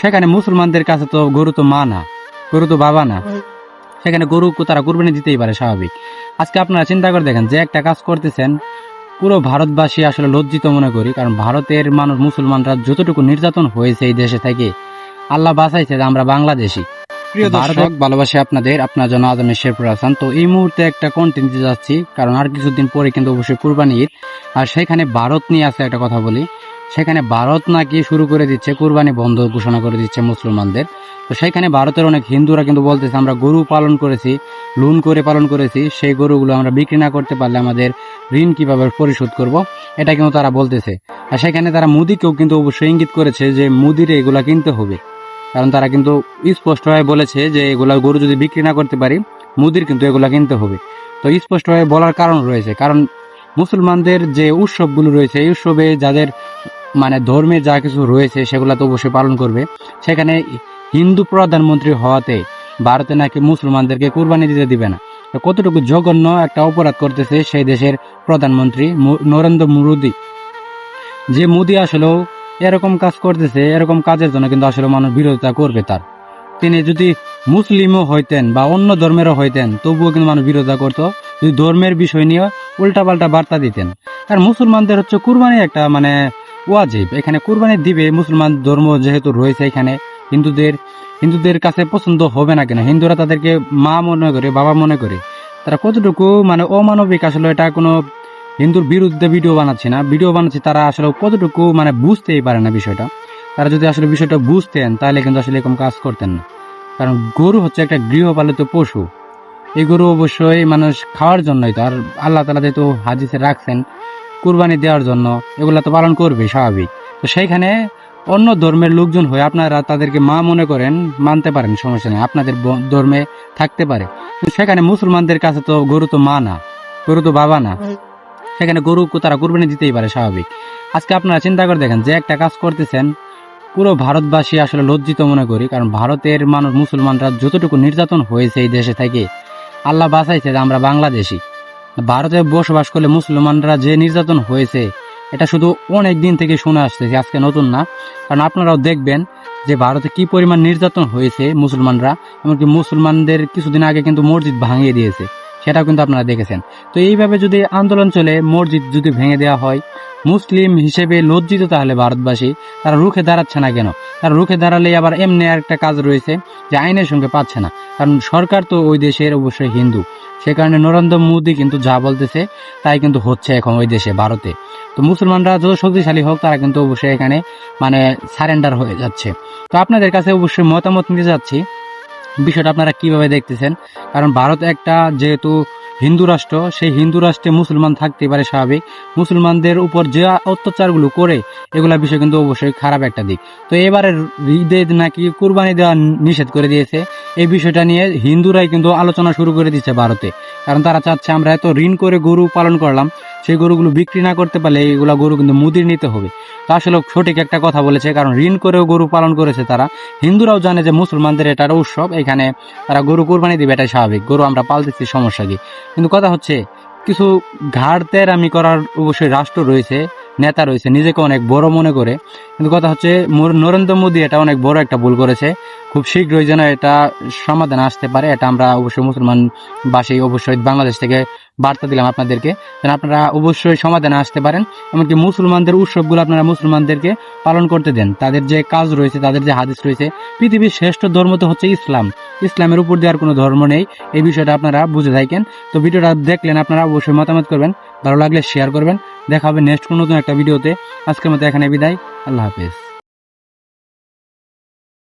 সেখানে মুসলমানদের কাছে তো গরু তো মা না, গরু তো বাবা না, সেখানে গরু তারা কুরবানি দিতেই পারে স্বাভাবিক। আজকে আপনারা চিন্তা করে দেখেন, যে একটা কাজ করতেছেন, পুরো ভারতবাসী আসলে লজ্জিত মনে করি। কারণ ভারতের মানুষ মুসলমানরা যতটুকু নির্যাতন হয়েছে এই দেশে থেকে, আল্লাহ বাঁচাইছে যে আমরা বাংলাদেশি। প্রিয় দর্শক, ভালোবাসি আপনাদের, আপনার জন্য আজ আমি শেরপুর হাসান। তো এই মুহূর্তে একটা কন্টেন্ট দিতে যাচ্ছি, কারণ আর কিছুদিন পরে কিন্তু অবশ্যই কুরবানি ঈদ। আর সেখানে ভারত নিয়ে আছে একটা কথা বলি, সেখানে ভারত নাকি শুরু করে দিচ্ছে কুরবানি বন্ধ ঘোষণা করে দিচ্ছে মুসলমানদের। তো সেখানে ভারতের অনেক হিন্দুরা কিন্তু বলতেছে আমরা গরু পালন করেছি, লোন করে পালন করেছি, সেই গরুগুলো আমরা বিক্রি না করতে পারলে আমাদের ঋণ কিভাবে পরিশোধ করব, এটা কিন্তু তারা বলতেছে। আর সেখানে তারা মোদিকেও কিন্তু অবশ্যই ইঙ্গিত করেছে যে মোদির এগুলা কিনতে হবে, কারণ তারা কিন্তু স্পষ্টভাবে বলেছে যে এগুলা গরু যদি বিক্রি না করতে পারি, মুদির কিন্তু এগুলা কিনতে হবে। তো স্পষ্টভাবে বলার কারণ রয়েছে, কারণ মুসলমানদের যে উৎসবগুলো রয়েছে, এই উৎসবে যাদের মানে ধর্মে যা কিছু রয়েছে সেগুলা তো অবশ্যই পালন করবে। সেখানে হিন্দু প্রধানমন্ত্রী হওয়াতে ভারতে নাকি মুসলমানদেরকে কুরবানি দিতে দিবে না। তো কতটুকু জঘন্য একটা অপরাধ করতেছে সেই দেশের প্রধানমন্ত্রী নরেন্দ্র মোদী। যে মোদী আসলেও এরকম কাজ করতেছে, এরকম কাজের জন্য কিন্তু আসলে মানুষ বিরোধিতা করবে তার। তিনি যদি মুসলিমও হইতেন বা অন্য ধর্মেরও হইতেন, তবুও কিন্তু মানুষ বিরোধিতা করতো যদি ধর্মের বিষয় নিয়ে উল্টাপাল্টা বার্তা দিতেন। আর মুসলমানদের হচ্ছে কুরবানি একটা মানে ওয়াজিব, এখানে কুরবানি দিবে। মুসলমান ধর্ম যেহেতু রয়েছে এখানে, হিন্দুদের কাছে পছন্দ হবে না কেন, হিন্দুরা তাদেরকে মা মনে করে, বাবা মনে করে। তারা কতটুকু মানে অমানবিক, আসলে এটা কোনো হিন্দুর বিরুদ্ধে ভিডিও বানাচ্ছি, তারা আসলে কতটুকু মানে বুঝতেই পারে না বিষয়টা। তারা যদি আসলে বিষয়টা বুঝতেন তাহলে কিন্তু আসলে এরকম কাজ করতেন না। কারণ গরু হচ্ছে একটা গৃহপালিত পশু, এই গরু অবশ্যই মানুষ খাওয়ার জন্যই তো। আর আল্লাহ তাআলা যেহেতু হাদিসে রাখছেন কুরবানি দেওয়ার জন্য, এগুলা তো পালন করবে স্বাভাবিক। তো সেইখানে অন্য ধর্মের লোকজন হয়ে আপনারা তাদেরকে মা মনে করেন, মানতে পারেন, সমস্যা নেই, আপনাদের ধর্মে থাকতে পারে। কিন্তু সেখানে মুসলমানদের কাছে তো গরু তো মা না, গরু তো বাবা না, সেখানে গরু তারা কুরবানি দিতেই পারে স্বাভাবিক। আজকে আপনারা চিন্তা করে দেখেন, যে একটা কাজ করতেছেন, পুরো ভারতবাসী আসলে লজ্জিত মনে করি। কারণ ভারতের মানুষ মুসলমানরা যতটুকু নির্যাতন হয়েছে এই দেশে থেকে, আল্লাহ বাঁচাইছে যে আমরা বাংলাদেশি। ভারতে বসবাস করলে মুসলমানরা যে নির্যাতন হয়েছে, এটা শুধু অনেক দিন থেকে শুনে আসতেছি, আজকে নতুন না। কারণ আপনারাও দেখবেন যে ভারতে কি পরিমাণ নির্যাতন হয়েছে মুসলমানরা, এমনকি মুসলমানদের কিছুদিন আগে কিন্তু মসজিদ ভাঙিয়ে দিয়েছে, সেটাও কিন্তু আপনারা দেখেছেন। তো এইভাবে যদি আন্দোলন চলে, মসজিদ যদি ভেঙে দেওয়া হয়, মুসলিম হিসেবে লজ্জিত তাহলে ভারতবাসী, তারা রুখে দাঁড়াচ্ছে না কেন? তারা রুখে দাঁড়ালে আবার এমনি একটা কাজ রয়েছে যে আইনের সঙ্গে পাচ্ছে না, কারণ সরকার তো ওই দেশের অবশ্যই হিন্দু। সে কারণে নরেন্দ্র মোদী কিন্তু যা বলতেছে তাই কিন্তু হচ্ছে এখন ওই দেশে, ভারতে। তো মুসলমানরা যত শক্তিশালী হোক, তারা কিন্তু অবশ্যই এখানে মানে সারেন্ডার হয়ে যাচ্ছে। তো আপনাদের কাছে অবশ্যই মতামত নিতে যাচ্ছি, বিষয়টা আপনারা কিভাবে দেখতেছেন। কারণ ভারত একটা যেহেতু হিন্দু রাষ্ট্র, সেই হিন্দু রাষ্ট্রে মুসলমান থাকতে পারে স্বাভাবিক। মুসলমানদের উপর যে অত্যাচারগুলো করে, এগুলা বিষয় কিন্তু অবশ্যই খারাপ একটা দিক। তো এবারে ঈদে নাকি কুরবানি দেওয়া নিষেধ করে দিয়েছে, এই বিষয়টা নিয়ে হিন্দুরাই কিন্তু আলোচনা শুরু করে দিচ্ছে ভারতে। কারণ তারা চাচ্ছে আমরা এত ঋণ করে গরু পালন করলাম, সেই গরুগুলো বিক্রি না করতে পারলে এগুলা গরু কিন্তু মুদির নিতে হবে। তো আসলে সঠিক একটা কথা বলেছে, কারণ ঋণ করেও গরু পালন করেছে তারা। হিন্দুরাও জানে যে মুসলমানদের এটা উৎসব, এখানে তারা গরু কুরবানি দিবে, এটাই স্বাভাবিক, গরু আমরা পালতেছি, সমস্যা কি? কিন্তু কথা হচ্ছে, কিছু ঘাড় আমি করার অবশ্যই রাষ্ট্র রয়েছে, নেতা রয়েছে, নিজেকে অনেক বড় মনে করে। কিন্তু কথা হচ্ছে নরেন্দ্র মোদী এটা অনেক বড় একটা ভুল করেছে। খুব শীঘ্রই যেন এটা সমাধান আসতে পারে, এটা আমরা অবশ্যই মুসলমানবাসী অবশ্যই বাংলাদেশ থেকে বার্তা দিলাম আপনাদেরকে, যেন আপনারা অবশ্যই সমাধানে আসতে পারেন। এমনকি মুসলমানদের উৎসবগুলো আপনারা মুসলমানদেরকে পালন করতে দেন, তাদের যে কাজ রয়েছে, তাদের যে হাদিস রয়েছে, পৃথিবীর শ্রেষ্ঠ ধর্ম তো হচ্ছে ইসলাম, ইসলামের উপর দিয়ে আর কোনো ধর্ম নেই, এই বিষয়টা আপনারা বুঝে থাকেন। তো ভিডিওটা দেখলেন, আপনারা অবশ্যই মতামত করবেন, ভালো লাগলে শেয়ার করবেন। দেখা হবে নেক্সট কোনো নতুন একটা ভিডিওতে। আজকের মতো এখানে বিদায়, আল্লাহ হাফেজ।